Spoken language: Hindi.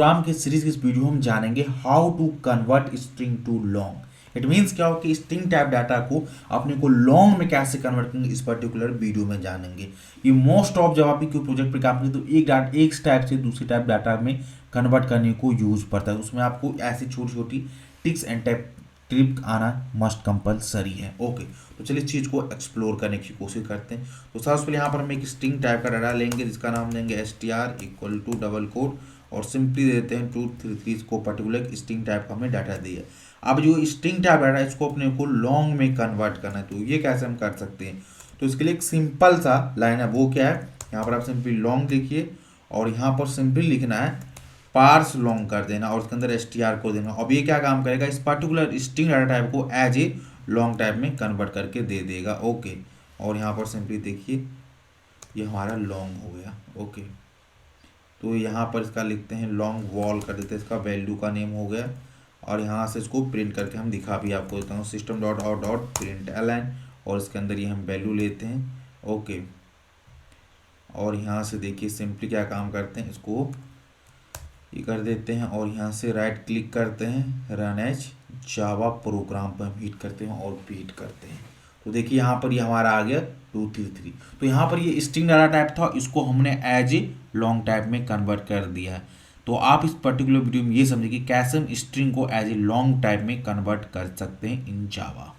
प्रोग्राम के सीरीज की इस वीडियो हम जानेंगे how to convert string to long. It means क्या हो कि स्ट्रिंग टाइप डाटा को अपने को लॉन्ग में कैसे कन्वर्ट करेंगे, इस पर्टिकुलर वीडियो में जानेंगे। ये मोस्ट ऑफ जब आप कोई प्रोजेक्ट पे काम करें तो एक टाइप से दूसरी टाइप डाटा में कन्वर्ट करने को यूज पड़ता है। उसमें आपको ऐसी छोटी छोटी टिक्स एंड ट्रिक आना मस्ट कंपलसरी है। ओके, तो चलिए इस चीज़ को एक्सप्लोर करने की कोशिश करते हैं। तो सबसे पहले यहाँ पर हम एक स्ट्रिंग टाइप का डाटा लेंगे जिसका नाम देंगे str equal to double code और सिंपली देते हैं 233 को पर्टिकुलर स्ट्रिंग टाइप का हमें डाटा दिया। अब जो स्ट्रिंग टाइप डाटा है इसको अपने को लॉन्ग में कन्वर्ट करना है, तो ये कैसे हम कर सकते हैं। तो इसके लिए एक सिंपल सा लाइन है, वो क्या है, यहाँ पर आप सिंपली लॉन्ग लिखिए और यहाँ पर सिंपली लिखना है पार्स लॉन्ग कर देना और उसके अंदर str को देना। अब ये क्या काम करेगा, इस पर्टिकुलर स्ट्रिंग डाटा टाइप को एज ए लॉन्ग टाइप में कन्वर्ट करके दे देगा। ओके, और यहाँ पर सिंपली देखिए ये हमारा लॉन्ग हो गया। ओके, तो यहाँ पर इसका लिखते हैं लॉन्ग वॉल कर देते हैं, इसका वैल्यू का नेम हो गया और यहाँ से इसको प्रिंट करके हम दिखा भी आपको देता हूँ system dot out dot print ln और इसके अंदर ये हम वैल्यू लेते हैं। ओके, और यहाँ से देखिए सिंपली क्या काम करते हैं, इसको ये कर देते हैं और यहाँ से राइट क्लिक करते हैं रन एज जावा प्रोग्राम पर हम हिट करते हैं और बीट करते हैं। तो देखिए यहाँ पर ये हमारा आ गया 233। तो यहाँ पर ये स्ट्रिंग डाटा टाइप था, इसको हमने एज ए लॉन्ग टाइप में कन्वर्ट कर दिया है। तो आप इस पर्टिकुलर वीडियो में ये समझिए कि कैसे हम स्ट्रिंग को एज ए लॉन्ग टाइप में कन्वर्ट कर सकते हैं इन जावा।